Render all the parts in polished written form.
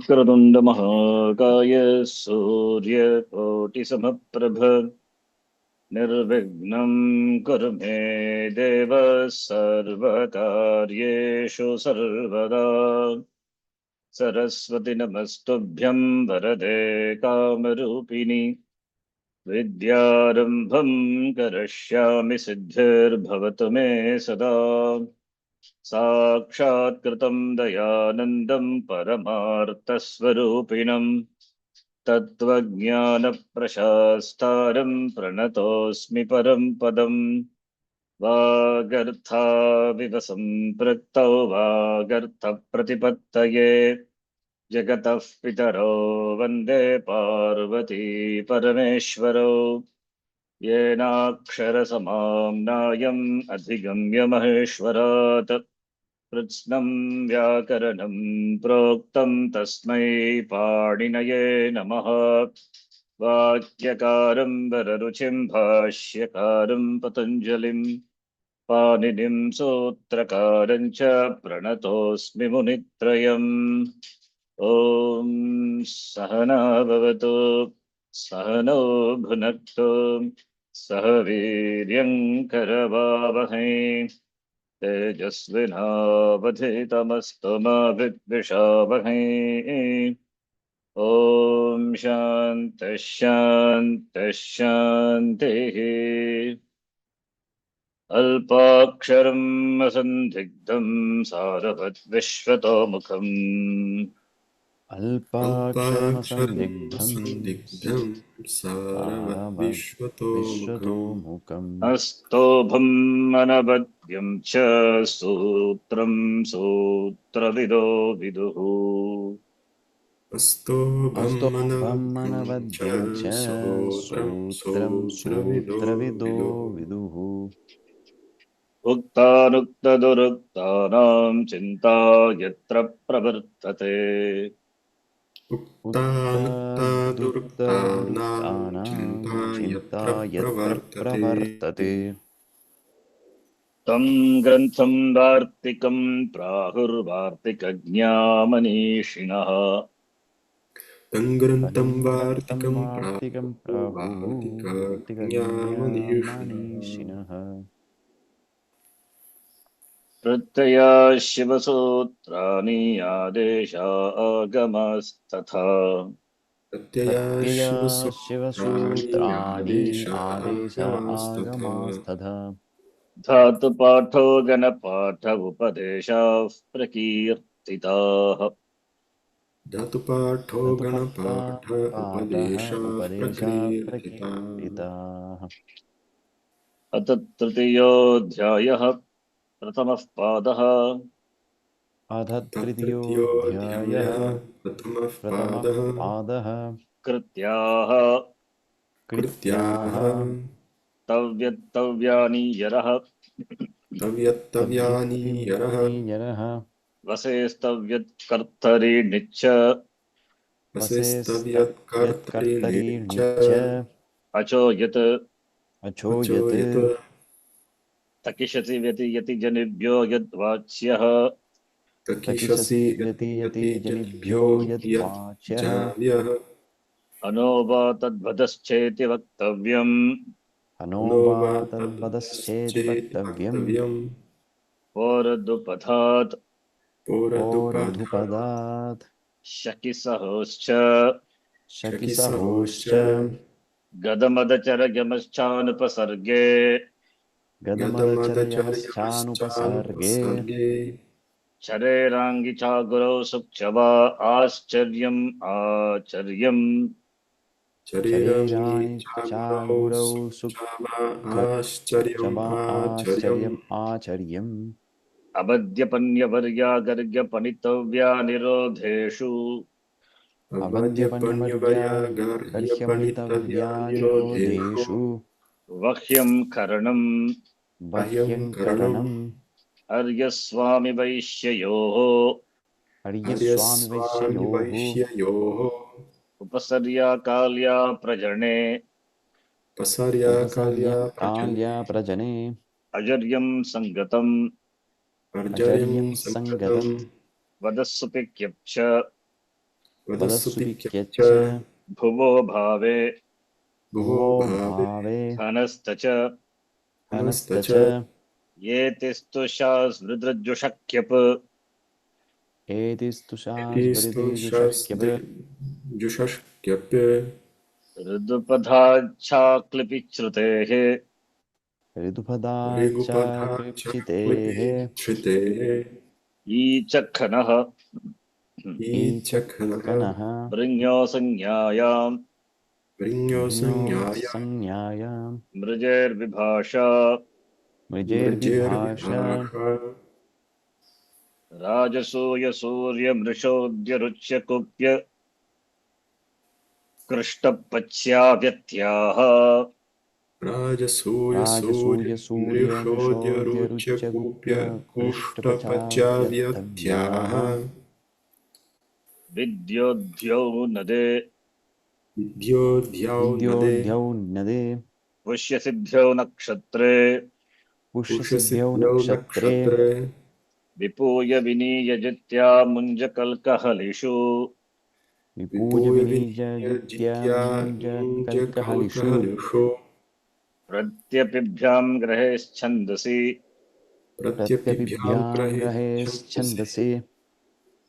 वक्रतुण्ड महाकाय सूर्यकोटिसमप्रभ निर्विघ्नं कुरु मे देव सर्वकार्येषु सर्वदा। सरस्वती नमस्तुभ्यं वरदे कामरूपिणि विद्यारम्भं करिष्यामि सिद्धिर्भवतु मे सदा। साक्षात्कृतं दयानन्दं परमार्थस्वरूपिणं तत्त्वज्ञानप्रशास्तारं प्रणतोऽस्मि परं पदम्। वागर्थाविव सम्पृक्तौ वागर्थप्रतिपत्तये जगतः पितरो वन्दे पार्वती परमेश्वरौ। येनाक्षरसमाम्नायम् अधिगम्य महेश्वरात् कृत्स्नं व्याकरणं प्रोक्तं तस्मै पाणिनये नमः। वाक्यकारं वररुचिं भाष्यकारं पतञ्जलिं पाणिनिं सूत्रकारं च प्रणतोऽस्मि मुनित्रयम्। ॐ सहना भवतु सहनौ भुनक्तु सह वीर्यं करवावहै तेजस्विनावधीतमस्तु मा विद्विषावहै। ॐ शान्तिः शान्तिः शान्तिः। अल्पाक्षरम् असन्दिग्धं सारवद्विश्वतोमुखम् अल्पाक्षरमसन्दिग्धं सारवद्विश्वतोमुखम् अस्तोभम् अनवद्यं च सूत्रं सूत्रविदो विदुः। अस्तोभमनवद्यं च अस्तोभमनवद्यं च सूत्रं सूत्रं सूत्रविदो सूत्रविदो विदुः विदुः। उक्तानुक्तदुरुक्तानां चिन्ता यत्र प्रवर्तते उक्तानुक्तादुरुक्तानां चिन्ता उक्तानुक्तानां चिन्ता यत्र यत्र प्रवर्तते प्रवर्तते तं ग्रन्थं वार्तिकं प्राहुर्वार्तिकज्ञामनीषिणः। तं ग्रन्थं तन्ग्रन्थं वार्तिकं वार्तिकं प्राहुः वार्तिकज्ञामनीषिणः वार्तिकज्ञामनीषिणः। प्रत्ययाशिवसूत्राणि आदेशा आगमस्तथा प्रत्यया प्रत्यया शिवसूत्राणि शिवसूत्राणि आदेश आदेशागमास्तथा आगमास्तथा धातुपाठो गणपाठ उपदेशाः प्रकीर्तिताः। धातुपाठो गणपाठ पाठः उपदेशाः उपदेशाः प्रकीर्तिताः प्रकीर्तिताः। अथ तृतीयोऽध्यायः प्रथमः पादः। अथ तत्तृतीयोऽध्यायः तृतीयोऽध्यायः प्रथमः प्रथमः पादः पादः। कृत्याः कृत्याः तव्यत्तव्यानि यरः तव्यत्तव्यानि यरः तव्यनियरः वसेस्तव्यत्कर्तरीणिच्च वसेस्तव्यत्कर्तॄणिश्च वसेस्तव्यत्कर्तरीणिच्च अचो यत् अचो अचो यत् यत् तकिशति व्यतियति जनेभ्यो यद्वाच्यः तकिशसि तकिशसि व्यतीयति यतीयति जनिभ्यो जनेभ्यो यत् यद्वाच्यः जाव्यः अनो वा तद्वदश्चेति वक्तव्यम् हनो नो वा वा तद्वदश्चेति तद्वदश्चेति वक्तव्यम् वक्तव्यम् पौरदुपथात् पोरदुपथात् पौरधुपदात् शकिसहोश्च शकिसहोश्च शकिसहोश्च गदमदचरगमश्चानुपसर्गे गदमदचर्यमश्चानुपसर्गे गदमदचर्यमश्चानुपसर्गे चरेराङ्गिचागुरौ सुक्षवा आश्चर्यम् आचर्यम् शरीरङ्गी शरीराणि चागुरौ चागुरौ सुक्षमा सुक्षमा आश्चर्यम् आश्चर्यम् आचर्यम् अवद्यपन्यवर्या गर्ग्यपणितव्या निरोधेषु अवद्यपन्यवर्या गर्ह्यपणितव्या निरोधेषु गर्ह्यपणितव्यानिरोधेषु वह्यम् करणम् बाह्यं करणम् बह्यङ्करणम् अर्यस्वामि वैश्ययोः अर्यस्वामिवैश्ययोः आर्यस्वामिवैश्ययोः उपसर्या काल्या प्रजने उपसर्याकाल्या प्रचने उपसर्यकाल्या प्रजने अजर्यम् सङ्गतम् अर्जर्यं अजर्यं सङ्गतम् सङ्गतम् वदस्सुपिक्यप्च वदस्सुपिक्यच्च भुवो भावे भुवो भावे हनस्त च हनस्त च ये तिस्तुषास्मृदृजुषक्यप एतिस्तुषास्वृतिजुषक्यप जुषक्यप्य ऋदुपधाच्छाक्लिपि श्रुतेः ऋतुपदाच्च ऋगुपधाच्चक्लिपि कृप्सितेः श्रुतेः ईचखनः ईचखनः ईचकनः भृङ्यो संज्ञायाम् भृङ्यो भिन्नो संज्ञाया संज्ञायां मृजेर्विभाषा मृजेर्विभाषा मृजेर्विभाषा राजसूयसूर्यमृषोद्यरुच्यकुप्य कृष्टपच्याव्यत्याः राजसूयसूर्यमृषोद्यरुच्यकूप्य राजसूयसूर्यमृषोद्यरुच्यकूप्य कुष्ठपच्याव्यथ्याः कृष्टपचाव्यथव्याः विद्योद्यौ नदे विद्योद्यौ नदे विद्योद्यौ नदे पुष्यसिद्ध्यौ नक्षत्रे पुष्यसिद्ध्यौ पुषसिद्ध्यौ नक्षत्रे नक्षत्रे विपूय विनीयजित्या मुञ्जकल्कहलिषु विपूज विपूय विनिजजित्या विनियजित्या मुञ्जकल्कहलिषु मुञ्जकल्कहलिषु प्रत्यपिभ्याम् ग्रहेश्छन्दसि प्रत्यपिभ्यां प्रत्यपिभ्यां ग्रहे छन्दसि ग्रहेश्छन्दसि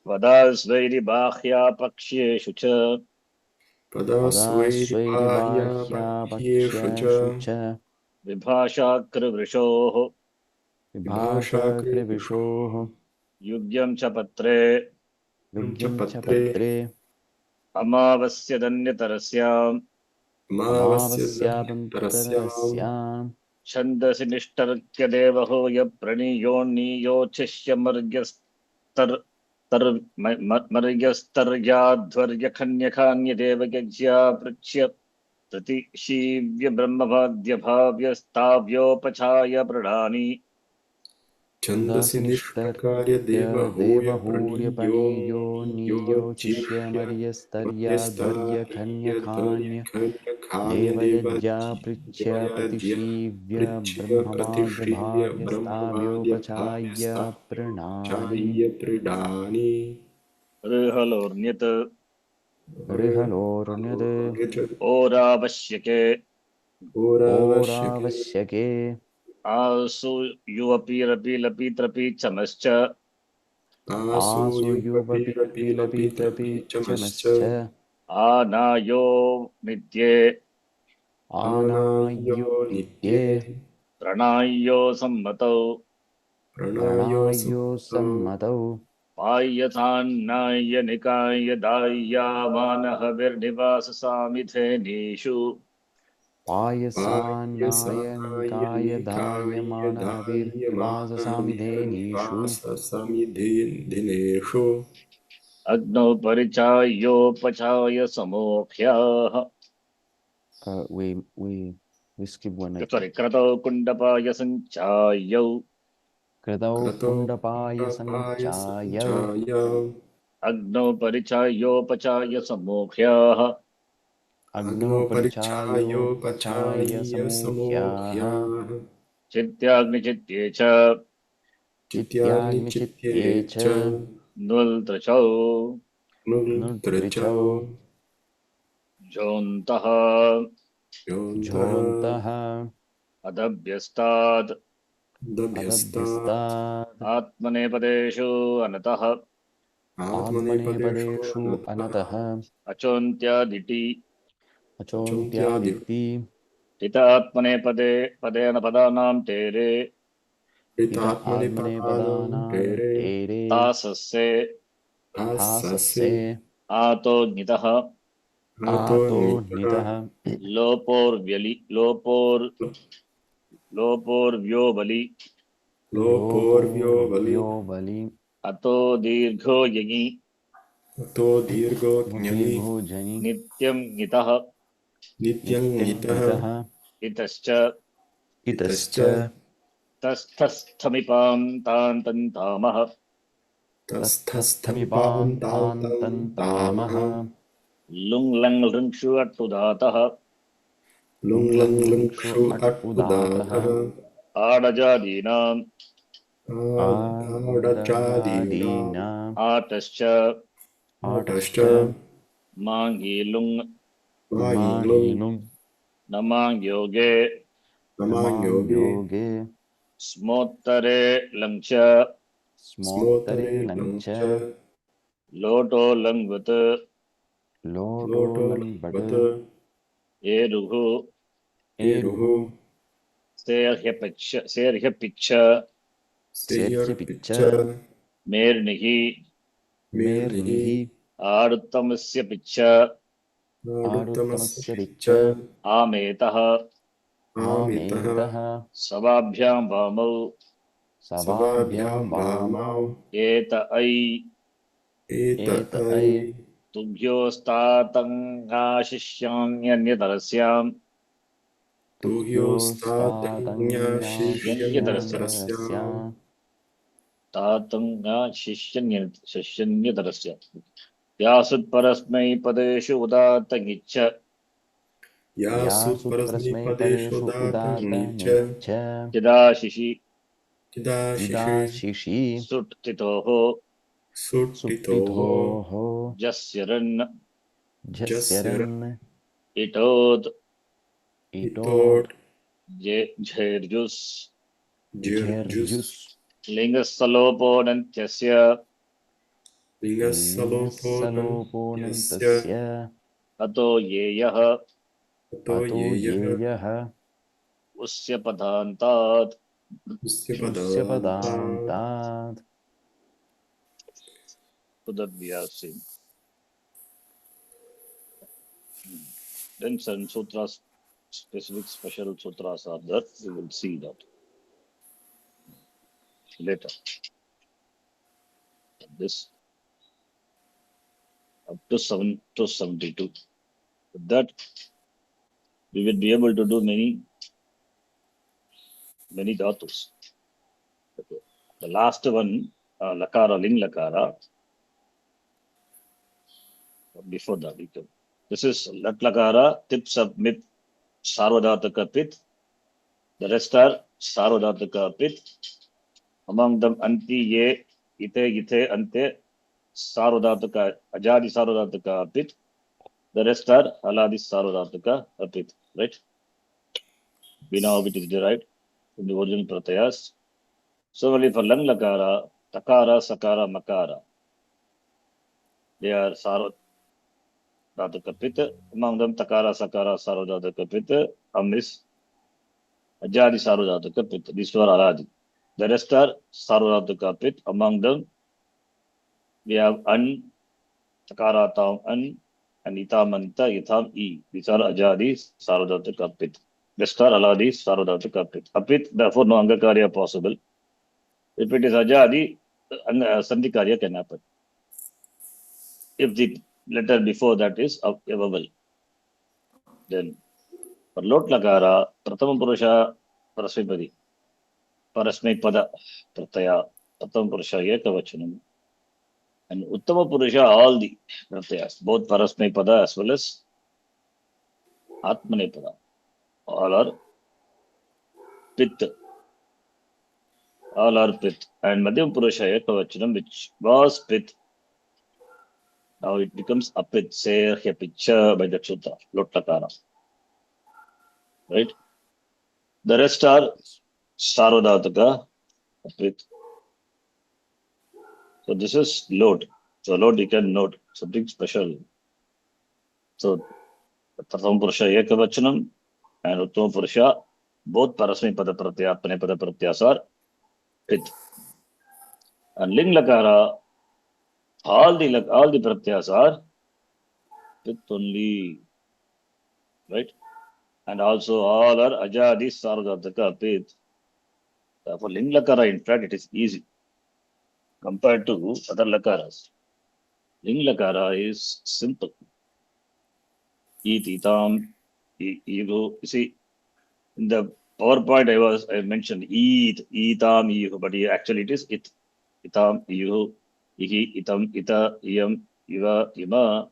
पदास्वैरिबाह्यापक्ष्येषु च पदास्वैर्बाह्यापक्ष्येषु च पदास्वैर्बाह्यापक्ष्येषु च विभाषाकृवृषोः विभाषाकृ विभाषाकृविषोः युग्यम् च पत्रे च युग्यं च पत्रे पत्रे अमावस्यदन्यतरस्याम् अमावास्यदन्तरस्याम् अमावास्यादन्तरस्यां छन्दसि निष्टर्क्य देवहो यप्रणीयोन्नीयोच्छिष्यमर्ग्यस्तर् मर्ग्यस्तर्याध्वर्यखन्यखान्यदेवयज्ञा पृच्छ्य प्रतिशीव्य ब्रह्मवाद्यभाव्यस्ताव्योपचाय प्रणानि छन्दसि निष्टकार्य दशनिष्टर्क्य देवहूर्यपणीयो नीयोच्छिष्यमर्यस्तर्याध्वर्यखन्यखान्य देवयज्ञा पृच्छ्य देवयज्ञ प्रतिशीव्य पृच्छ्य प्रतिष्ठीय ब्रह्मवाद्यभाव्यस्ताव्योपचाय्य प्रणानि ब्रह्मवाद्यभाव्यस्ताचार्य प्रीडानि ऋहलोर्ण्यत् ऋहलोर्ण्यद् ओरावश्यके होरावश्यके ओरावश्यके आसु युवपिरपि लपित्रपि चमश्च आसु आसुयुवपिरपिलपित्रपि चमश्च चमश्च आनायो नित्ये आनाय्यो आनाय्यो नित्ये नित्ये प्रणाय्यो सम्मतौ प्रणायो प्रणायोऽसम्मतौ सम्मतौ पाय्यथान्नाय्य निकाय दाय्यामानहविर्निवाससामिथेनीषु पायसान्नायनिकाय दायमानहविर्निवाससामिधेनीषु पायसान्नायनिकायदायमानहविर्निवाससामिधेनिषु अग्नौ परिचायोपचाय समोक्ष्याः we skip one I सोरि think क्रतौ कुण्डपाय सञ्चायौ कृतौ क्रतौ कुण्डपाय कुण्डपाय सञ्चाय सञ्चाय अग्नौ परिचायोपचाय समोक्ष्याः अग्नौ अग्नौ परिचायोपचाय परिचायोपचाय समूह्याः समोह्याः चित्याग्निचित्ये च चित्याग्निचित्ये चित्याग्निचित्ये च च नुल्तृचौ नुल्तृचौ नुत्रिचौ जोऽन्तः योऽन्तः झोऽन्तः अदभ्यस्तात् दभ्यस्तात् अदभ्यस्तात् आत्मनेपदेषु अनतः आत्मनेपदेषु आत्मनेपदेषु नतः अनतः अचोन्त्यादिति अचोन्त्यादि अचोन्त्यादिति हित आत्मनेपदे पदेन पदानां तेरे हित हितात्मनिपदानां आत्मनेपदानां टेरे टेरे तासस्ये हाससे हासस्से आतो ज्ञितः हातो आतो नितः नितः लोपोर्व्यलि लोपोर्व्योबलि लोपोर्व्यो बलि लोपोर्व्यो बलि अतो दीर्घो यङि अतो दीर्घो ज्ञङि दीर्घो जनि नित्यं ज्ञितः नित्यं नित्यं नितः नितः इतश्च इतश्च इतश्च तस्थस्थमिपां तान्तन्तामः तस्थस्थमिपां तां तन्तामः लुङ् लङ् लृङ्क्षु अट्टुदातः लुङ् लुङ्लङ् लृङ्क्षु लृङ्क्षु अट् उदातः अट्टुदातः आडजादीनाम् आडजादीनाम् आडजादीनाम् आतश्च आटश्च माङ्गी लुङ् मायिङ्लुङ् माहीनुं नमाङ् योगे नमाङ्योगे नमाङ्योगे स्मोत्तरे लङ् च स्मोत्तरे लं च लोटो लङ्वत् लोटो लोटो लं वट् वत् एरुः एरुः सेर्ह्यपिच्छ सेर्ह्यपिच्च मेर्निः मेर्निः मेर्निः आरुत्तमस्य पिच्छ आरुत्तमस्य पिच्च आमेतः आमितः आमेतः सवाभ्यां वामौ सवाभ्यां वामौ एत ऐ एत एत ऐ ऐ तुभ्योस्तातङ्गाशिष्यान्यन्यतरस्याम् तुभ्योस्तातज्ञाशिष्यन्यतरस्याम् तातङ्गाशिष्यन्यतरस्य यासुत्परस्मैपदेषु उदात्तङिच्छ यासु यासु परस्मैपदेषु परस्मैपदेषु दातङिच्च उदात्तनिच्च चिदाशिषि चिदाशिषि चिदाशिषि सुट्तितोः सुट्टितोः सुप्तिथोः जस्यरन् झस्यरन् इटोत् इटोट् झेर्जुस् जिर्जुस् झेर्जुस् लिङ्गस्थलोपोऽनन्त्यस्य लिङ्गस्सलोपोऽनन्त्यस्य लिङ्गस्सलोपोऽनन्तस्य अतो येयः अतो अतो येयः येयः उस्य पदान्तात् उस्य उस्य पदान्तात् पदान्तात् Udavyasi. Then some sutras, specific special sutras are there. We will see that later. This up to 7 to 72. With that, we will be able to do many dhatus. Okay. The last one, lakara, ling lakara. Before that, this is lat lakara, tips of mid sarvadhataka pit. The rest are sarvadhataka pit. Among them, anti ye, ite, ante, sarvadhataka, ajadi sarvadhataka pit. The rest are haladi sarvadhataka pit. Right? We know how it is derived from the original pratyas. Similarly, for lang lakara, takara, sakara, makara. They are sarvadhataka pit. Among them, takara, sakara, sarvadhataka pit. Amis, ajadi sarvadhataka pit. These were aladi. The rest are sarvadhataka pit. Among them, we have an, takara, tam, an, and itamanta, itham, e. These are ajadi sarvadhataka pit. Rest are aladi sarvadhataka pit. Apit, therefore, no angakarya possible. If it is ajadi, sandhikarya can happen. If the letter before that is a vowel, then for lot lakara, prathama purusha parasmipadi, parasmipada pratyaya, prathama purusha ekavachanam, and uttama purusha all the pratyas, both parasmipada as well as atmanepada, all are pit, and madhyam purusha ekavachanam, which was pit. Now it becomes apit, say, picture by the Sutra, Lotlakara. Right? The rest are Sarvadhataka, apit. So this is load. So load you can note something special. So Pratham Purusha Ekavachanam and Uttama Purusha, both Parasmi Pada Pratyaya, Apane Pada Pratyas are pit. And Ling Lakara, all the Pratyas are pit only. Right? And also all are ajadi sarvadhataka pit. For ling lakara, in fact, it is easy compared to other lakaras. Ling lakara is simple. Eat, itam, ego. You see, in the PowerPoint I mentioned eat, itam, ego, but actually it is it, itam, ego, ihi, itam, ita, iyam, iva, ima.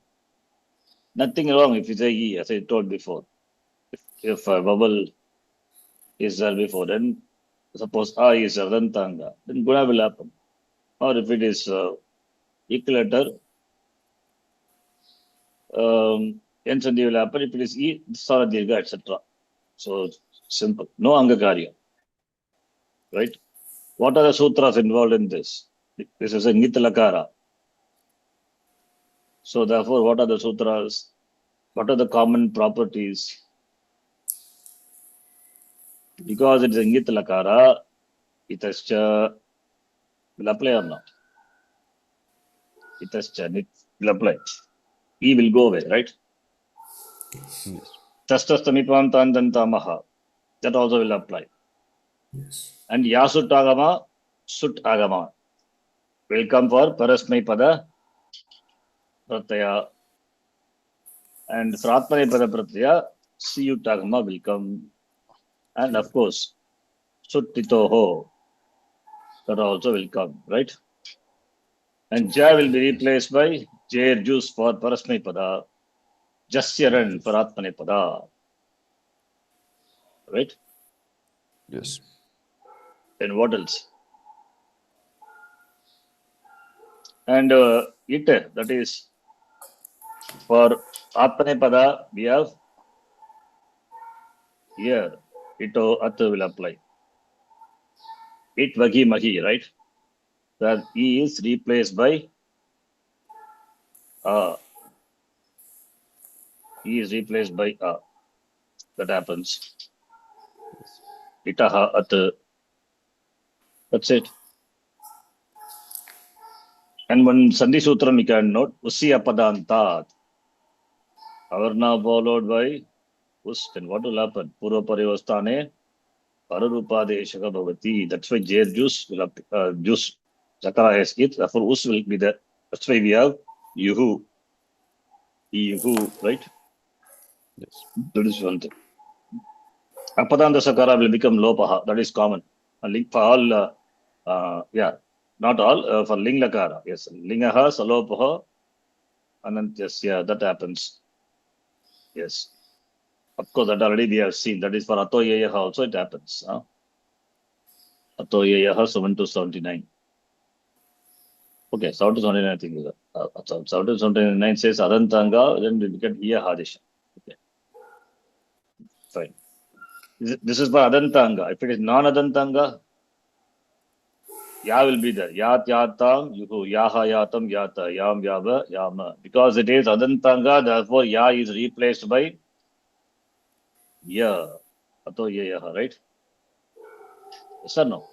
Nothing wrong if you say e, as I told before. If a vowel is there before, then suppose A is a Rantanga, then Guna will happen. Or if it is equal letter, N Sandhi will happen if it is E, Sara Dirgha, etc. So simple. No Angakarya. Right? What are the sutras involved in this? This is a Nitalakara. So therefore, what are the sutras? What are the common properties? Because it is a Nitalakara, itascha will apply or not? Itascha will apply. E will go away, right? Yes. Tastastamipam tandantamaha. That also will apply. Yes. And Yasut Agama, Sut Agama will come for Parasmai Pada Pratyaya. And for Atmane Pada Pratyaya, Siyut Agama will come. And of course, Sut Titoho, that also will come, right? And Ja will be replaced by Jair Juice for Parasmai Pada, Jasyaran for Atmane Pada, right? Yes. Then what else? And Ite, that is for Atmane Pada, we have here, Ito Atu will apply. It Vagi Mahi, right? That E is replaced by A. E is replaced by A. That happens. Yes. Itaha At. That's it. And one Sandhi Sutram you can note, Usya Padantat. Avarna followed by Us. Then what will happen? Purva Parivastane, Pararupadeshaka Bhavati. That's why Jer Juice will Juice. Zakara has it. Therefore, Us will be there. That's why we have Yuhu. Yuhu, right? Yes. That is one thing. Apadanta Sakara will become Lopaha. That is common. For all, not all, for Ling Lakara. Yes, Lingaha, Salopaha, Anantyasya. That happens. Yes. Of course, that already we have seen. That is for Atoyayaha also it happens. Atoyayaha 7 to 79. Okay, 7 to 79 I think is 7 to 79 says Adantanga, then we get Iya Hadisha. Okay, fine. This is for Adantanga. If it is non-Adantanga, Ya will be there. Yat yatam yuhu. Yaha yatam yata. Yam yava yama. Because it is Adantanga, therefore Ya is replaced by Ya. Ato yaha, right? Yes or no?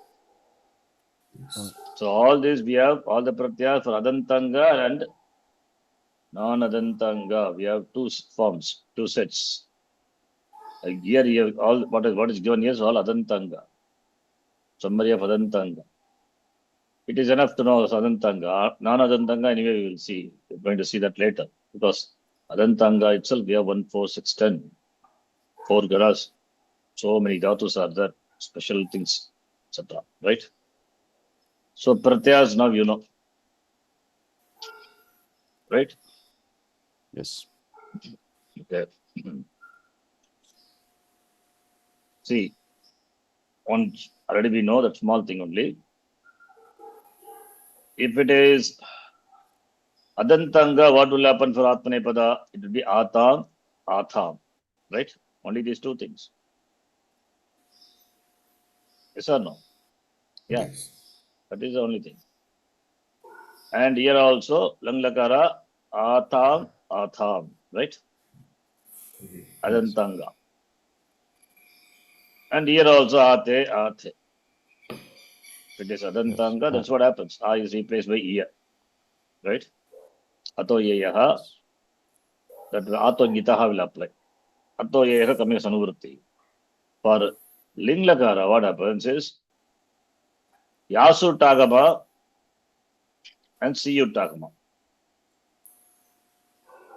Yes. So all this we have, all the pratyas for Adantanga and non-Adantanga. We have two forms, two sets. Here you have all what is given here is all Adantanga. Summary of Adantanga. It is enough to know Adantanga. Non-Adantanga, anyway, we will see. We're going to see that later. Because Adantanga itself, we have 1, 4, 6, 10. 4 garas. So many dhatus are there. Special things, etc. Right? So pratyas now you know. Right? Yes. Okay. See, one already we know that small thing only. If it is Adantanga, what will happen for Atmanepada? It will be Atam, Atham. Right? Only these two things. Yes or no? Yeah, Yes. that is the only thing. And here also, Langlakara, Atham, Atham. Right? Adantanga. And here also Ate, Ate. If it is Adantanga, that's what happens. A is replaced by Iya. Right? Ato Yaha, Yes. that Ato Gitaha will apply. Ato Yaha coming as Anuvrutti. For Linglakara, what happens is Yasu Tagama and Siyu Tagama.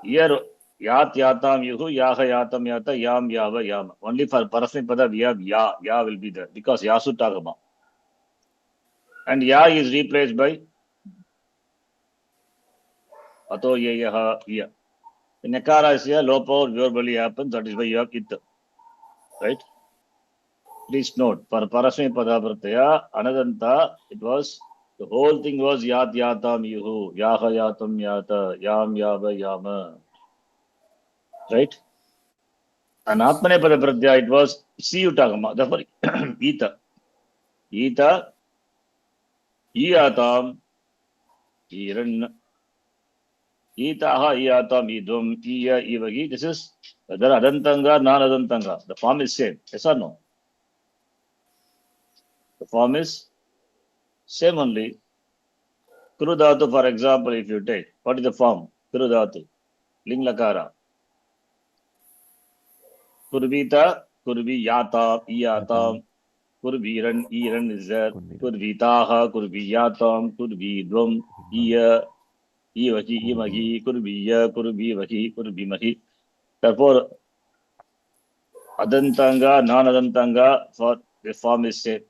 Here, Yat Yatam Yuhu, Yaha Yatam Yata, Yam Yava Yama. Only for Parasmi Pada, we have Ya. Ya will be there because Yasu Tagama. And Ya is replaced by Ato Yaha Ya. In Nakara is here, low power verbally happens, that is why you have it. Right? Please note, for Parasmi Pada Pratyaya, Anadanta, it was, the whole thing was Yat Yatam Yuhu, Yaha Yatam Yata, Yam Yava Yama. right? And Atmanepada Pratyaya, it was see you talk about. Therefore, Ita. Ita, Iatam, Iran, Itaha, Iatam, Idum, Iya, Ivagi. This is whether Adantanga, non Adantanga. The form is same. Yes or no? The form is same only. Kurudhatu, for example, if you take, what is the form? Kurudhatu, Ling Lakara. Kurvita, Kurvi Yata, Iyatam, Kurviran, Iran is there. Kurvitaha, Kurviyatam, Kurvidvam, Iya, Ivaki, Imagi, Kurviya, Kurvivahi, Kurvimahi. Therefore, Adantanga, non-Adantanga, for the form is same.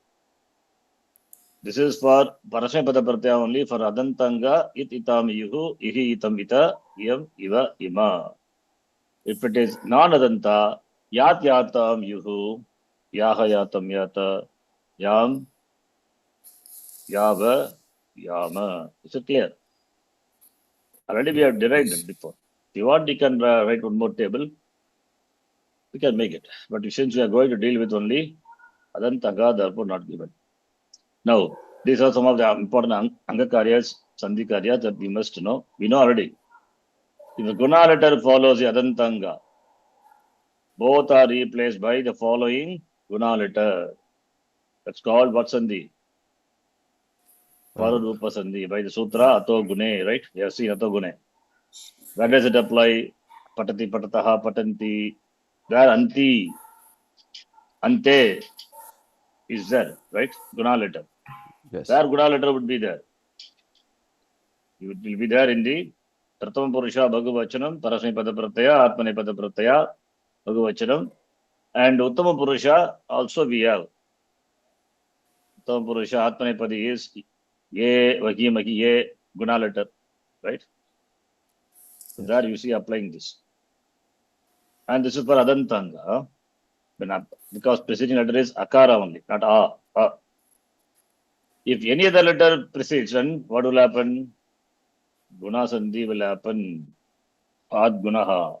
This is for Parasmapada Pratyaya only. For Adantanga, it itam yuhu, ihi itam ita, iyam iva ima. If it is non-Adanta, yat yatam yuhu, yaha yatam yata, yam yava yama. Is it clear? Already we have derived it before. If you want, you can write one more table. We can make it. But since we are going to deal with only Adantanga, therefore not given. Now, these are some of the important Angakaryas, Sandhikaryas that we must know. We know already. If the Guna letter follows the Adantanga, both are replaced by the following Guna letter. That's called what Sandhi? Pararupa Sandhi by the Sutra Ato Gune, right? You have seen Ato Gune. Where does it apply? Patati, Patataha, Patanti. Where Anti, Ante is there, right? Guna letter. Yes. Where Guna letter would be there? It will be there in the Prathama Purusha Bhagavachanam, Parasmapada Pratyaya, Atmanepada Pratyaya, Bhagavachanam. And Uttama Purusha also we have. Uttama Purusha, Atmanepadi is Ye, Vaki, Maki, Ye, Guna letter, right? So there you see applying this. And this is for Adantanga. Because preceding letter is Akara only, not A. If any other letter precedes, then what will happen? Guna Sandhi will happen. Ad Gunaha.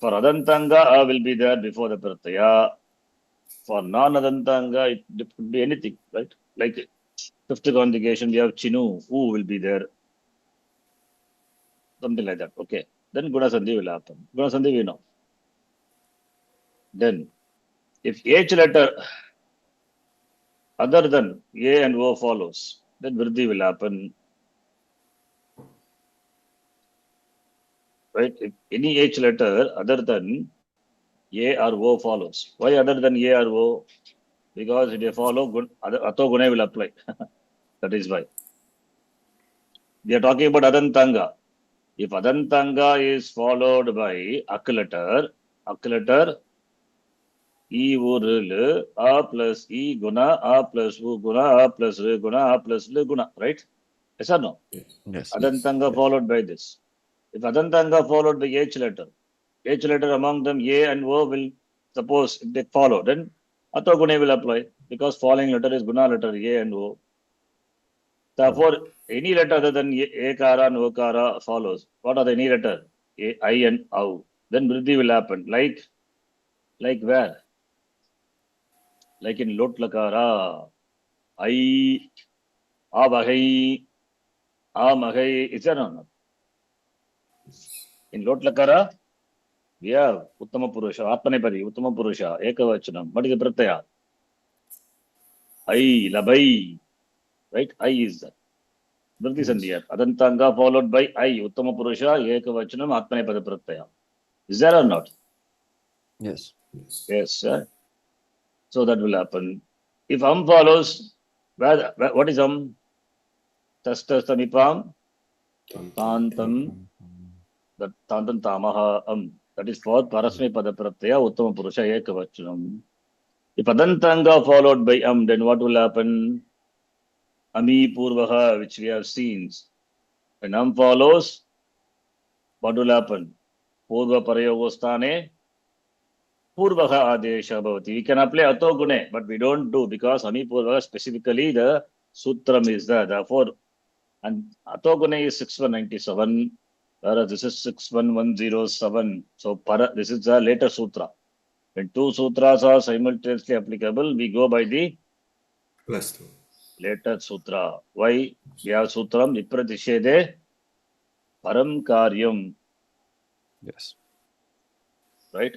For Adantanga, A will be there before the Pratyaya. For non-Adantanga, it could be anything, right? Like fifth conjugation, we have Chinu, U will be there. Something like that. Okay. Then Guna Sandhi will happen. Guna Sandhi we know. Then, if H letter other than A and O follows, then Vriddhi will happen. Right? If any H letter other than A or O follows. Why other than A or O? Because if they follow, Ato Guna will apply. That is why. We are talking about Adantanga. If Adantanga is followed by Ak letter, E U R A plus E Guna, A plus U Guna, A plus R Guna, A plus L Guna, right? Yes or no? Yes. Adantanga followed by this. If Adantanga followed by H letter among them A and O will, suppose if they follow, then Ato Guna will apply because following letter is Guna letter A and O. Therefore, any letter other than Ekara and Okara follows. What are the any letter? A, I and Au. Then Vriddhi will happen. Like where? Like in Lot Lakara. I, Abahai, Amahai. Is that or not? In Lot Lakara, we have Uttama Purusha, Atmanepadi, Uttama Purusha, Ekavachanam. What is the Pratyaya? I, Labai. Right? I is that. Vriddhi Sandhya. Adantanga followed by I, Uttama Purusha, Ekavachanam, Atmanepada Pratyaya. Is there or not? Yes. Yes, sir. So that will happen. If follows, what is Tastamipam, Tantam, that Tantam Tamaha That is for Parasmapada Pratyaya, Uttama Purusha, Ekavachanam. If Adantanga followed by then what will happen? Ami Purvaha, which we have seen. When follows, what will happen? Purva Parayogostane, Purvaha Adesha Bhavati. We can apply Ato Gune, but we don't do because Ami Purvaha specifically the Sutram is there. Therefore, and Ato Gune is 6197. Whereas this is 61107. So this is a later sutra. When two sutras are simultaneously applicable, we go by the Last one. later sutra. Why? We have sutram vipratishede param karyam, Yes. right?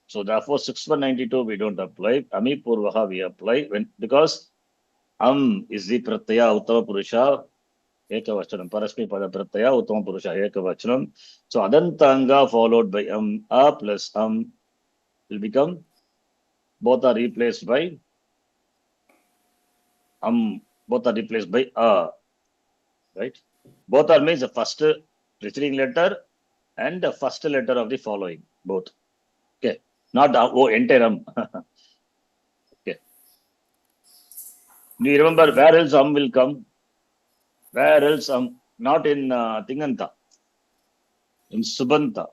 So therefore 6192 we don't apply. Ami purvaha we apply because is the pratyaya uttama purusha ekavachanam. Parasmi pada pratyaya uttama purusha ekavachanam. So adantanga followed by a plus will become, both are replaced by both are replaced by a, right? Both are means the first preceding letter and the first letter of the following, both. Okay, not entire Okay. Do you remember where else will come? Where else not in Tinganta, in Subanta.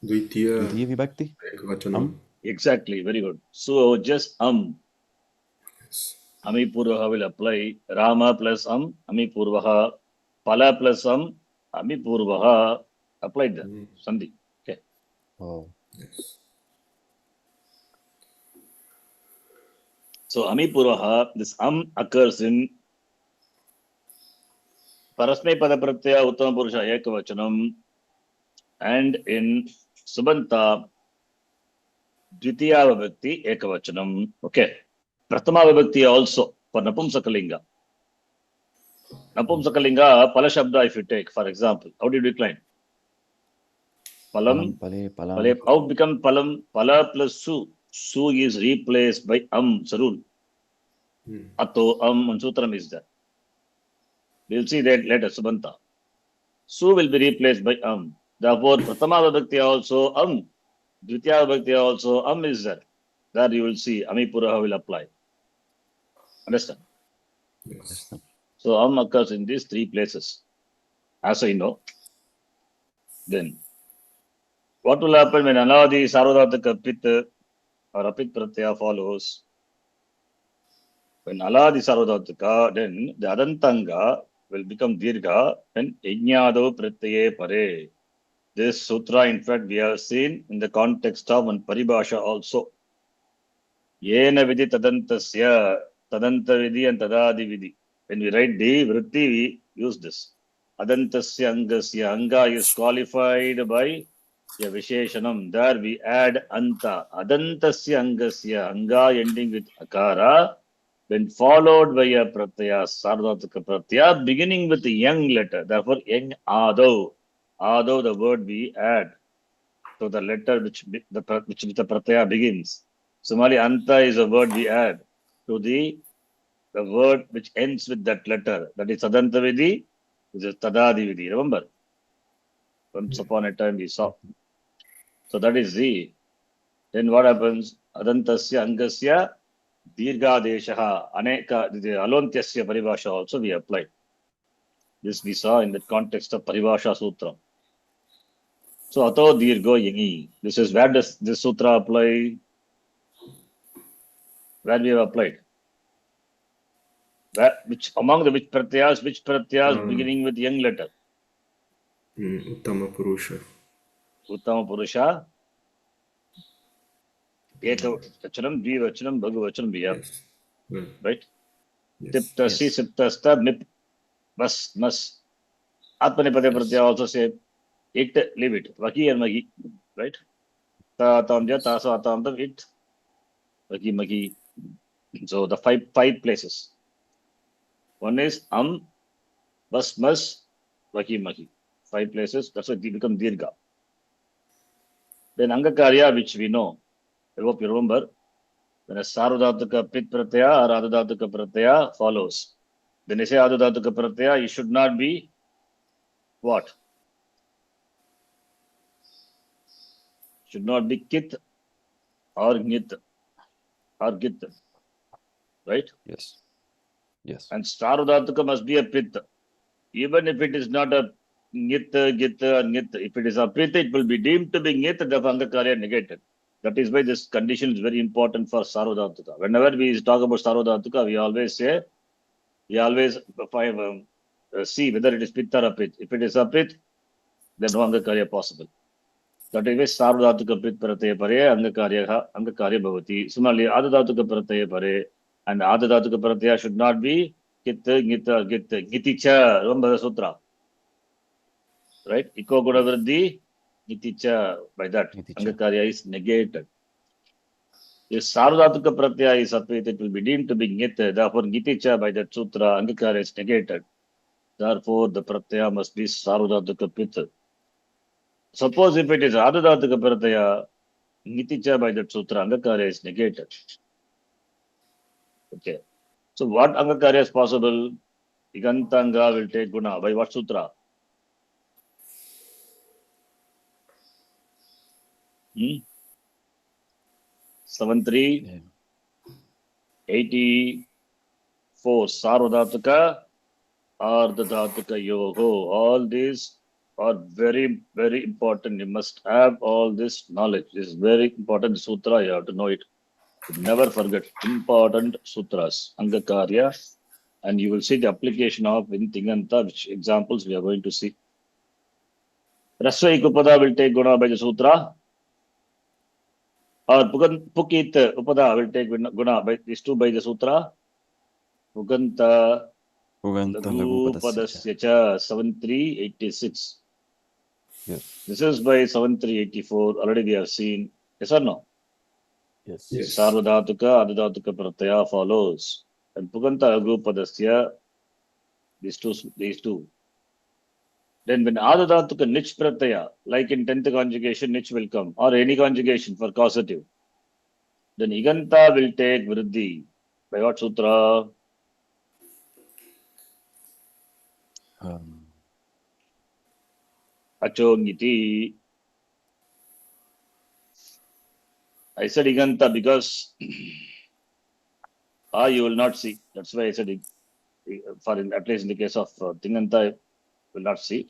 द्वितीय द्वितीय विभक्ति एकवचनम. Exactly, very good. So just Yes. Ami Purvaha will apply. Rama plus Ami Purvaha. Pala plus Ami Purvaha. Applied there. Sandhi. Okay. Oh. Yes. So Ami Purvaha, this occurs in Parasmay Pada Pratyaya Uttama Purusha Ekavachanam and in Subanta Dvitiya Vibhakti Ekavachanam. Okay. Prathama Vibhakti also for Napumsakalinga. Napumsakalinga, Pala Shabda if you take, for example, how did you decline? Palam, Pale, palam. Pale, how become Palam? Pala plus Su. Su is replaced by Sarul. Ato, and Sutram is there. We'll see that later, Subanta. Su will be replaced by Therefore, Prathama Vibhakti also Dvitiya Vibhakti also is there. There you will see Ami Puraha will apply. Understand? Yes. So occurs in these three places. As I know. Then, what will happen when Anadi Sarvadhataka Pit or Apit Pratyaya follows? When Aladi Sarvadhataka, then the Adantanga will become Dirgha and Yajnado Pratyaye Pare. This sutra, in fact, we have seen in the context of one Paribhasha also. Yena Vidhi Tadantasya, Tadanta Vidhi and Tadadi Vidhi. When we write the Vritti, we use this. Adantasya Angasya. Anga is qualified by a Visheshanam. There we add Anta. Adantasya Angasya. Anga ending with Akara. When followed by a Pratyaya, Sarvataka Pratyaya, beginning with a young letter. Therefore, young Ado. Ado, the word we add. So the letter which with the Pratyaya begins. Similarly, Anta is a word we add to the word which ends with that letter. That is Sadanta Vidhi, which is Tadadi Vidhi. Remember? Once upon a time we saw. So that is the. Then what happens? Adantasya Angasya Dirgha Deshaha Aneka, the Alontyasya Paribhasha also we applied. This we saw in the context of Paribhasha Sutra. So Ato Dirgo Yingi. This is where does this sutra apply? Where we have applied? Where, which among the which pratyas beginning with young letter? Uttama Purusha. Uttama Purusha. Ekavachanam, Dvivachanam, Bhagavachanam we have. Yes. Well, Right? yes. Tiptasi, Siptasta, Mip, Mas. Atmanipade pratyaya also say it, leave it. Vaki and Magi. Right? Tamja, Tasa, Atamdam, it, Vaki, Magi. So the five places. One is Mas, Vaki, Magi. 5 places. That's why they become Dirgha. Then Angakarya, which we know. I hope you remember. When a Sarvadhataka Pit Pratyaya or Adadhataka Pratyaya follows. When you say Adadhataka Pratyaya, it should not be what? Should not be Kit or Nit or Git. Right? Yes. Yes. And Sarvadhataka must be a Pit. Even if it is not a Nit, Git, or Nit, if it is a Pit, it will be deemed to be Nit, the Angakarya negated. That is why this condition is very important for Sarvadhatuka. Whenever we talk about Sarvadhatuka, we always see whether it is Pitta or Apit. If it is Apit, then no Angakarya possible. That is why Sarvadhatuka Pit Pratyaya Pare Angakarya Bhavati. Similarly, Adadhatuka Pratyaya Pare and Adadhatuka Pratyaya should not be Kit, Gita, Git, Giticha. Remember the sutra, right? Iko Guda Vriddhi, Giticha. By that, Giticha. Angakarya is negated. If Sarvadhatuka Pratyaya is Apit, it will be deemed to be Git. Therefore, Giticha by that sutra, Angakarya is negated. Therefore, the Pratyaya must be Sarvadhatuka Pit. Suppose if it is Adadhatuka Pratyaya, Niticha by that sutra, Angakarya is negated. Okay. So what Angakarya is possible? Igantanga will take guna. By what sutra? 7384 Sarvadhatuka Ardhadhatuka Yoho. All these are very, very important. You must have all this knowledge. This is very important sutra. You have to know it. Never forget important sutras, Angakarya, and you will see the application of in Tinganta, which examples we are going to see. Rasvai Upada will take guna by the sutra, or Pukit Upada will take guna by these two by the sutra. Puganta Lagu Padasya cha 7386. Yes. This is by 7384. Already we have seen. Yes or no? Yes. Yes. Sarvadhatuka, Adadhatuka Pratyaya follows. And Puganta Lagu Padasya, these two. Then when Adadhatuka Nich Pratyaya, like in 10th conjugation, Nich will come, or any conjugation for causative. Then Iganta will take Vriddhi. By what sutra? Achongiti. I said Iganta because you will not see. That's why I said at least in the case of Tinganta, you will not see.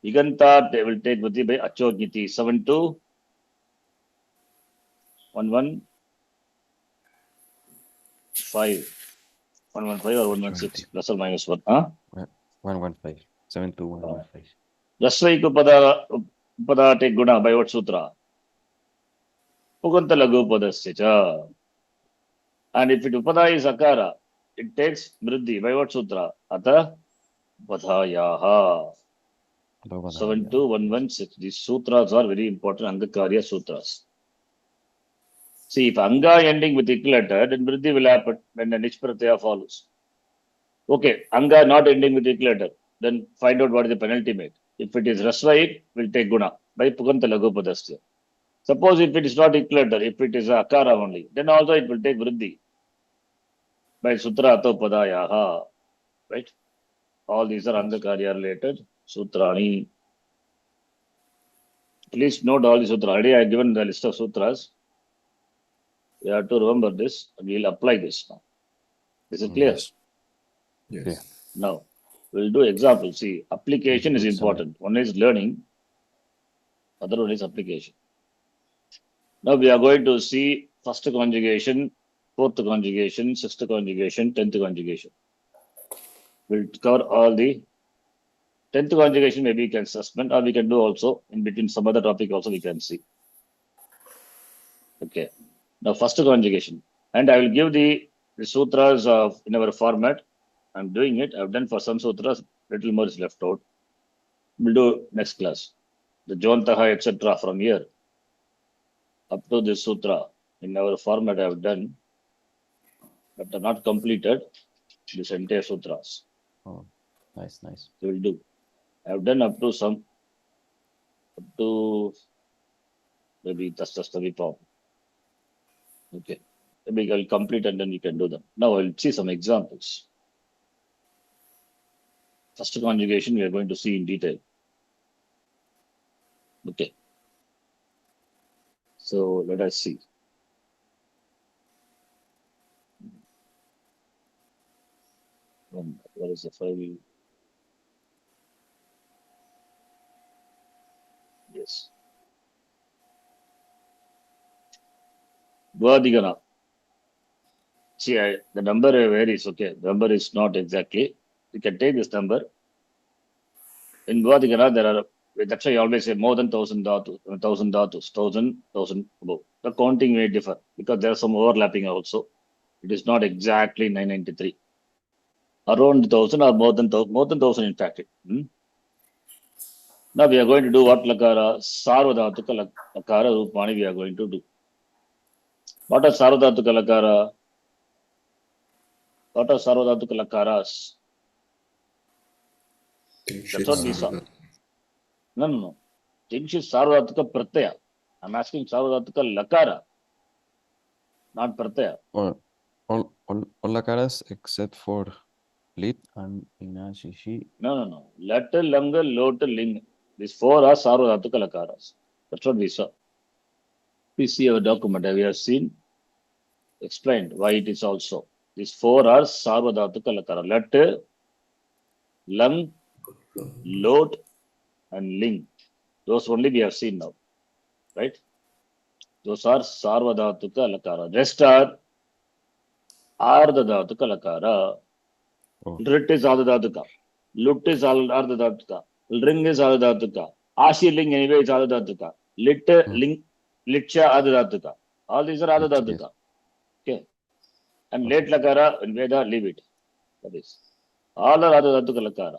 Iganta they will take Vriddhi by Achongiti. 721115. 115 or 116 plus or minus 1. 115. 72115. Rasvai Upada take guna by what sutra? Puganta Lagu Padasya cha. And if it Upada is Akara, it takes Vriddhi by what sutra? Ata Vadhayaha. 72116. These sutras are very important Angakarya sutras. See, if Anga ending with ik letter, then Vriddhi will happen when the Nich Pratyaya follows. Okay, Anga not ending with ik letter, then find out what is the penalty made. If it is Rasvai, we'll take Guna by Puganta Lagu Padasya. Suppose if it is not ik letter, if it is Akara only, then also it will take Vriddhi by Sutra Ato Padayaha. Right? All these are Angakarya related Sutrani. Please note all the sutras. Already I have given the list of sutras. You have to remember this and we'll apply this now. Is it clear? Yes. Yeah. Now, we'll do examples. See, application is important. One is learning, other one is application. Now we are going to see first conjugation, fourth conjugation, sixth conjugation, 10th conjugation. We'll cover all the 10th conjugation, maybe we can suspend or we can do also in between some other topic also we can see. Okay. Now first conjugation. And I will give the sutras of in our format. I'm doing it. I've done for some sutras, little more is left out. We'll do next class. The Jontaha, etc. from here up to this sutra in our format I have done, but not completed this entire sutras. Oh, nice. So we'll do. I have done up to maybe Tastastavi Pom. Okay. Maybe I'll complete and then we can do them. Now I'll see some examples. First conjugation we are going to see in detail. Okay. So let us see. Where is the file? Yes. Bhuvadigana. See, the number varies, okay. The number is not exactly. You can take this number. In Bhuvadigana, there are, that's why I always say more than 1,000 dhatus, 1,000 above. The counting may differ because there are some overlapping also. It is not exactly 993. Around 1,000 or more than 1,000 in fact. Now we are going to do what lakara? Sarvadhatuka lakara rupani we are going to do. What are Sarvadhatuka lakara? What are Sarvadhatuka lakaras? That's what we saw. No. Things is Sarvadhatuka pratyaya. I'm asking Sarvadhatuka lakara, not pratyaya. All lakaras except for lit and inashishi. No. Let, langa, lot, ling. These four are Sarvadhatuka lakaras. That's what we saw. We see our document. We have seen, explained why it is also. These four are Sarvadhatuka lakara. Let, lang, lot, and ling. Those only we have seen now. Right? Those are Sarvadhatuka lakara. Rest are Ardhadhatuka lakara. Rit is Ardhadhatuka. Lut is Ardhadhatuka. Ring is Ardhadhatuka. Ashi ling anyway is Ardhadhatuka. Lit, ling, litcha Ardhadhatuka. All these are Ardhadhatuka. Okay. And late lakara in Veda, leave it. That is. All are Ardhadhatuka lakara.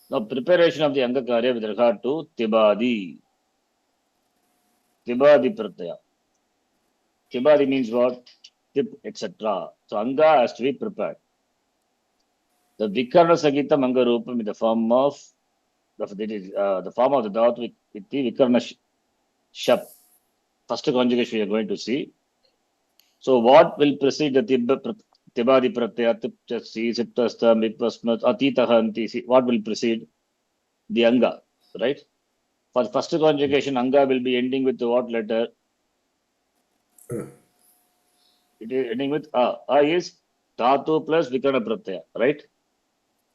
Now preparation of the Angakarya with regard to Tibadi. Tibadi pratyaya. Tibadi means what? Tip, etc. So Anga has to be prepared. The Vikarna Sagitam Anga Rupam in the form of the form of the Dhatu with the Vikarna Shap. First conjugation we are going to see. So what will precede the Tibadi Pratyaya, Tipchasi, Siptasta, Mipasmat, Atitahanti? What will precede? The Anga, right? For first conjugation, Anga will be ending with what letter? It is ending with A. A is Dhatu plus Vikarna Pratyaya, right?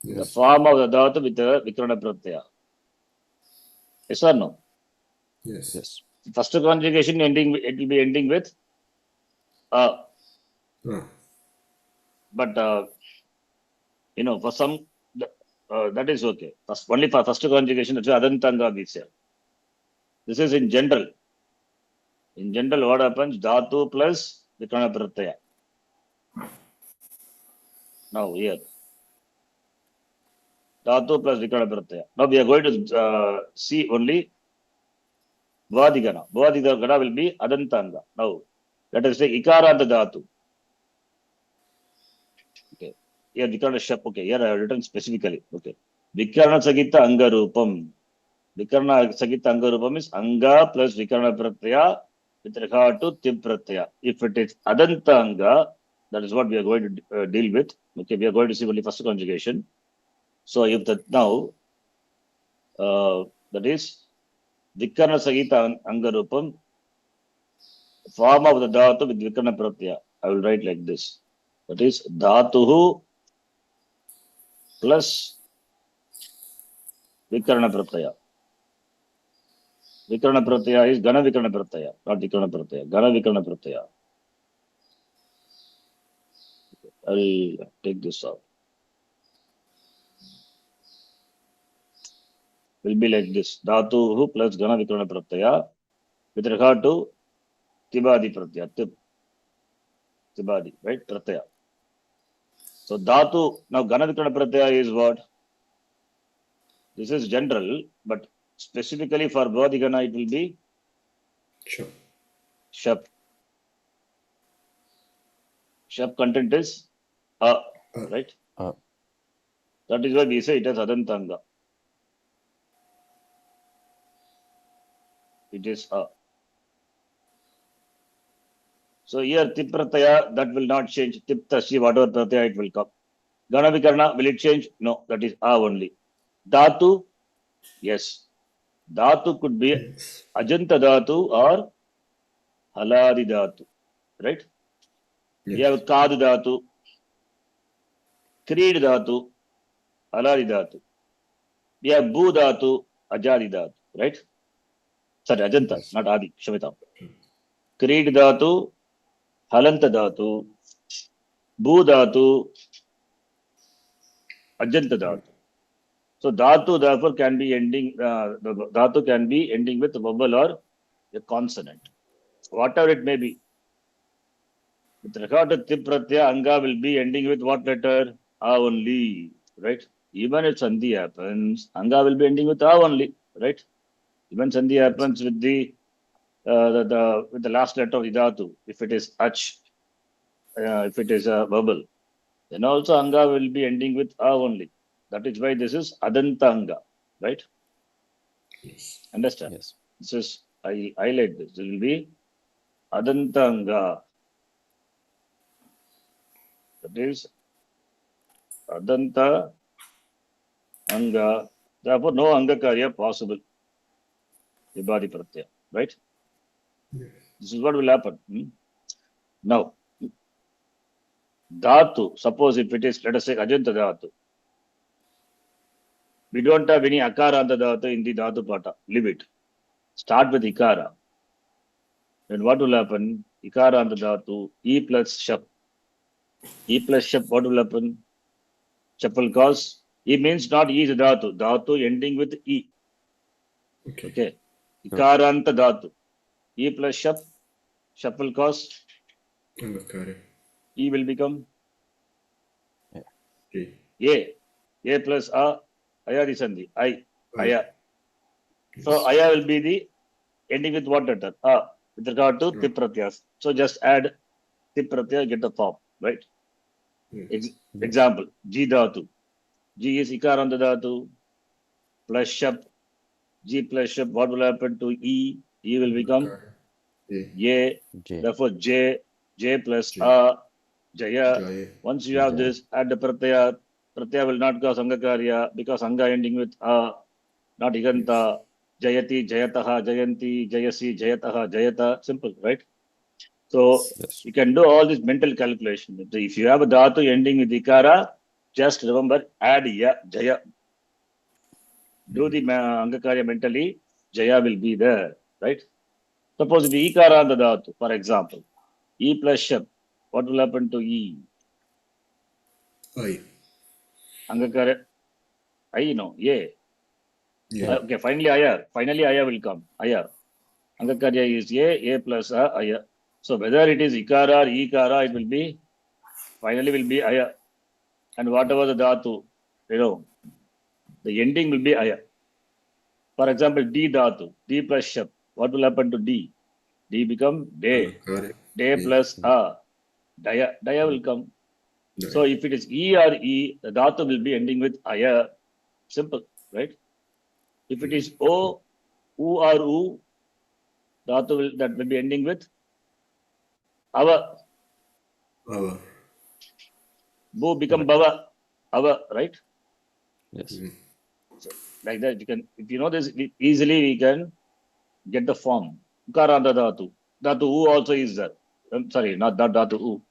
Yes. The form of the Dhatu with the Vikarna Pratyaya. Yes or no? Yes. First conjugation ending, it will be ending with A. But for some that is okay. Only for first conjugation, that's Adantanga we say. This is in general. In general, what happens? Dhatu plus Vikarna Pratyaya. Now here. Dhatu plus Vikarna Pratyaya. Now we are going to see only Bhuvadigana. Bhuvadigana will be Adantanga. Now let us say Ikaranta Dhatu. Okay. Here Vikarna Shap. Okay. Here I have written specifically. Okay. Vikarna Sagita Anga Rupam. Vikarna Sagita Anga Rupam is Anga plus Vikarna Pratyaya with regard to Tip Pratyaya. If it is Adantanga, that is what we are going to deal with. Okay. We are going to see only first conjugation. So if that now, that is Vikarna Sagita Anga Rupam, form of the Dhatu with Vikarna Pratyaya. I will write like this. That is Dhatuhu plus Vikarna Pratyaya. Vikarna Pratyaya is Gana Vikarna Pratyaya, not Vikarna Pratyaya. Gana Vikarna Pratyaya. I will take this out. Will be like this. Dhatuhu plus Gana Vikarna Pratyaya with regard to Tibadi Pratyaya. Tibadi, right? Pratyaya. So Dhatu, now Gana Vikarna Pratyaya is what? This is general, but specifically for Bhuvadigana it will be Shap. Shap content is A, right? That is why we say it as Adantanga. It is A. So here Tip Pratyaya, that will not change. Tip Tashi, whatever Pratyaya it will come. Gana Vikarna, will it change? No, that is A only. Dhatu, yes. Dhatu could be Ajanta Dhatu or Haladi Dhatu, right? Yes. We have Kad Dhatu, Creed Dhatu, Haladi Dhatu. We have Bu Dhatu, Ajadi Dhatu, right? Sorry, Ajanta, not Adi, Shamitam. Creed धातु, हलंत धातु, भू धातु, अजंत धातु. So dhatu therefore can be ending, the dhatu can be ending with a vowel or a consonant, whatever it may be. With regard to tip pratyaya, anga will be ending with what letter? A only, right? Even if sandhi happens, anga will be ending with a only, right? Even sandhi happens with with the last letter of the dhatu. If it is ach, if it is a vowel, then also anga will be ending with a only. That is why this is adanta anga, right? Yes. Understand? Yes. This is, I highlight this. This will be adanta anga. That is adanta anga. Therefore, no anga karya possible. Vibhadi pratyaya, right? Yes. This is what will happen. Now, dhatu. Suppose if it is, let us say, ajanta dhatu. We don't have any akara on the dhatu in the dhatu pata. Leave it. Start with ikara. Then what will happen? Ikara on the dhatu. E plus shap. E plus shap. What will happen? Shap will cause. E means not E is dhatu. Dhatu ending with E. Okay. Okay. Ikaranta dhatu. E plus shap. Shap will cause. Angakara. E will become Okay. A. A plus A. Aya the sandhi. I. Aya. So Yes. Aya will be the ending with what letter? A. With regard to tip pratyas. So just add tip pratyaya, get the form, right? Yes. Example. G dhatu. G is ikaranta dhatu. Plus shap. G plus shap. What will happen to E? E will become Angakara. A. A. J. Therefore J plus J. A. Jaya. Jaya. Once you have Jaya. this, add the pratyaya. Pratyaya will not cause angakarya because anga ending with A, not iganta. Jayati, jayataha, jayanti, jayasi, jayataha, jayata. Simple, right? So Yes. you can do all this mental calculation. If you have a dhatu ending with ikara, just remember add ya, jaya. Do the angakarya mentally, jaya will be there, right? Suppose the ikara on the dhatu, for example, E plus shap, what will happen to E? I. Angakarya, I know, yeah. Yeah. Okay, finally aya will come, aya. Angakarya is A plus aya. So whether it is ikara or ikara, it will be, finally will be aya. And whatever the dhatu, the ending will be aya. For example, D dhatu, D plus shap. What will happen to D? D become de. Angakara. De plus a. Daya. Daya will come. So if it is E or E, the dhatu will be ending with aya. Simple, right? If it is O, U or U, that will be ending with ava. Our. Bu become bava. Ava, right? Yes. So like that, you can, if you know this, easily we can get the form. Ukaranta dhatu. Dhatu U also is there. I'm sorry, not that dhatu U.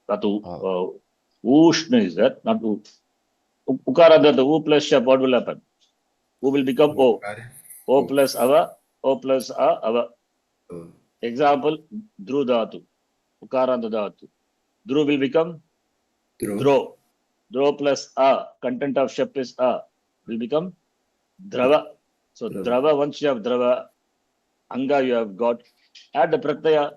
Dhatu Ushna is there, not U. Ukaranta, the U plus shap, what will happen? U will become O. Angakara. O plus ava, O plus a, ava. Our. Example, Dhru dhatu. Ukaranta dhatu. Dhru will become Throw. Dhro. Dhro plus a, content of shap is a, will become Dhrava. So Drava. Dhrava, once you have Dhrava, Anga you have got. Add the pratyaya.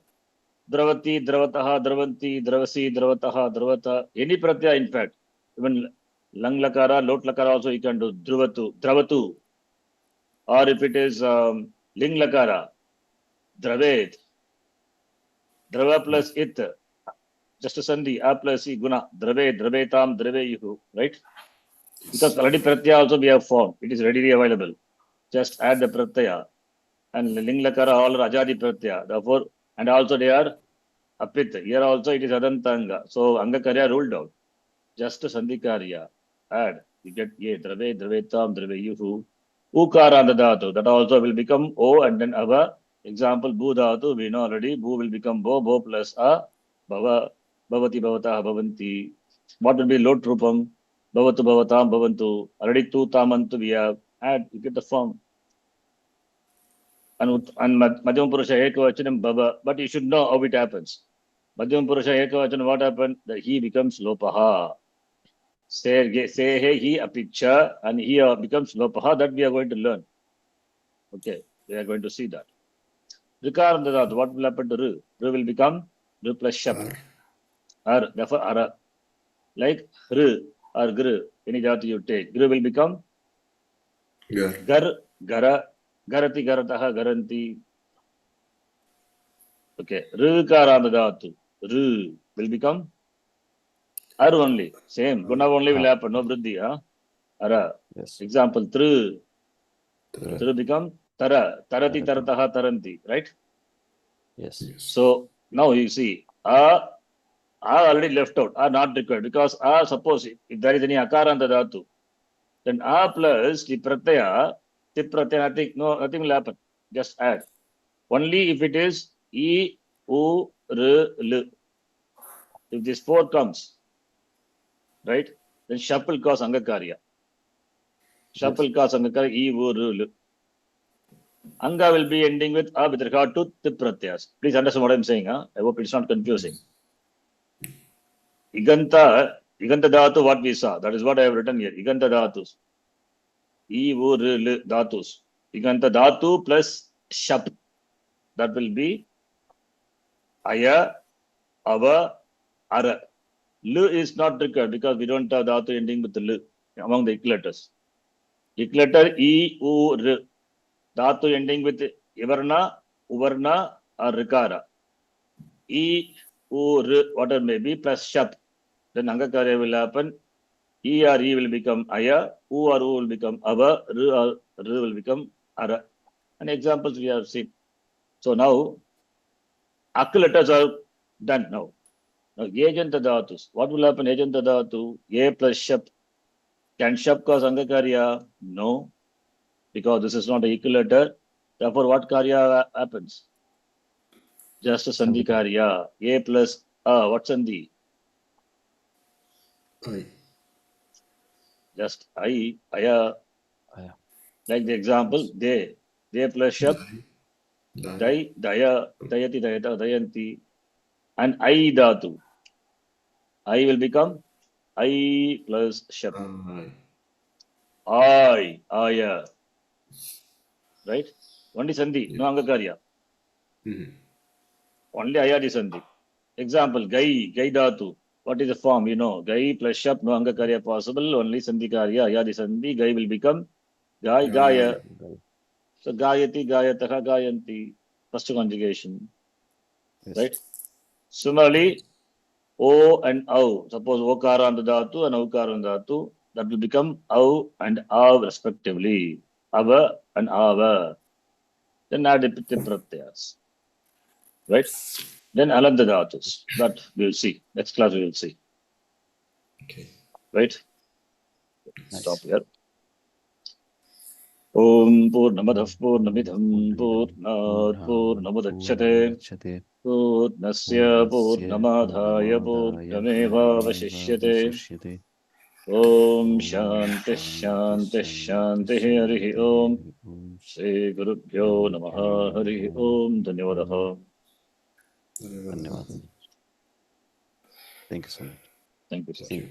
Dravati, Dravataha, Dravanti, Dravasi, Dravataha, Dravata. Any pratyaya, in fact. Even Lang Lakara, Lot Lakara also you can do. Dravatu, Dravatu. Or if it is Ling Lakara, Dravet. Drava plus it. Just a sandhi. A plus I guna. Drave, Dravetam, Draveyuhu. Right? Because already pratyaya also we have formed. It is readily available. Just add the pratyaya. And Ling Lakara all are Ajadi pratyaya. Therefore, and also they are Apit. Here also it is Adantanga. So Angakarya ruled out. Just Sandhikarya. Add. You get Ye, Drave, Dravetam, Draveyuhu. Ukara dhatu. That also will become O and then Ava. Example, Bu dhatu. We know already. Bu will become Bo. Bo plus A. Bhava. Bhavati, Bhavata, Bhavanti. What will be Lot Rupam? Bhavatu, Bhavatam, Bhavantu. Already Tu Tamantu we have. Add. You get the form. and Madhyama Purusha Ekavachanam Baba. But you should know how it happens. Madhyama Purusha Ekavachanam, what happened? That he becomes Lopaha. Say hey, he apicha, and he becomes Lopaha. That we are going to learn. Okay, we are going to see that. Rikarandadhat, what will happen to Ru? Ru will become Ru plus Shap. Ar, therefore Ara. Like Ru or Gru, any dhatu you take. Gru will become Gar. Gar, Gara, Garati, Garataha, Garanti. Okay, Rukarandadhatu. Ru will become Ar only. Same. Guna only will happen. No Vriddhi. Huh? Ara. Yes. Example, Tru. Tara. Tru become Tara. Tarati, Tarati. Tarataha, Taranti. Right? Yes. Yes. So now you see, are already left out, are not required because suppose if there is any akaranta dhatu, then a plus the pratyaya, tip pratyaya, nothing will happen. Just add. Only if it is e, u, r, l. If this four comes, right, then shap will cause angakarya. Shap will cause angakarya, e, u, r, l. Anga will be ending with a with regard to tip pratyas. Please understand what I'm saying. I hope it's not confusing. Iganta dhatu, what we saw. That is what I have written here. Iganta dhatus. E, U, R, L dhatus. Iganta dhatu plus shap. That will be aya, ava, ara. L is not required because we don't have dhatu ending with L among the equilators. Equilator E, U, R. Dhatu ending with Ivarna, Uvarna, or Rikara. E, U, R, whatever may be, plus shap. Then Angakarya will happen. E or E will become Aya, U or U will become Ava, R or R will become Ara. And examples we have seen. So now, Akku letters are done now. Now, Ejanta Dhatus. What will happen? Ejanta Dhatu, A plus Shap. Can Shap cause Angakarya? No, because this is not an equal letter. Therefore, what Karya happens? Just a Sandhi Karya. A plus what Sandhi? I. Just I, Aya. Aya. Like the example, they plus Shap. Dai. Dai, Daya, Dayati, Dayata, Dayanti, and I dhatu. I will become I plus Shap. I. Aya. Right? Only Sandhi, no Angakarya. Only Ayadi Sandhi. Example, Gai dhatu. What is the form? You know, Gai plus Shap, no Angakarya possible, only Sandhi Karya, Ayadi Sandhi. Gai will become Gai, Gaya. So Gayati, Gayataha, Gayanti. First conjugation. Yes. Right? Similarly, O and Au. Suppose Okara and Dhatu and Aukara and Dhatu. That will become Au and Av respectively. Ava and Ava. Then add the pratyas. Right? Then Alanda Dhatus. That we will see. Next class we will see. Okay. Right? Nice. Stop here. Om Purnamadah Purnamidham Purnat Purnamudachyate Purnasya Purnamadhaya Purnameva Vashishyate Om Shanti Shanti Shanti Harihi Om Shri Gurubhyo Namaha Harihi Om Dhanyavadaha. Dhanyavad. Thank you so much. Thank you, sir. Thank you.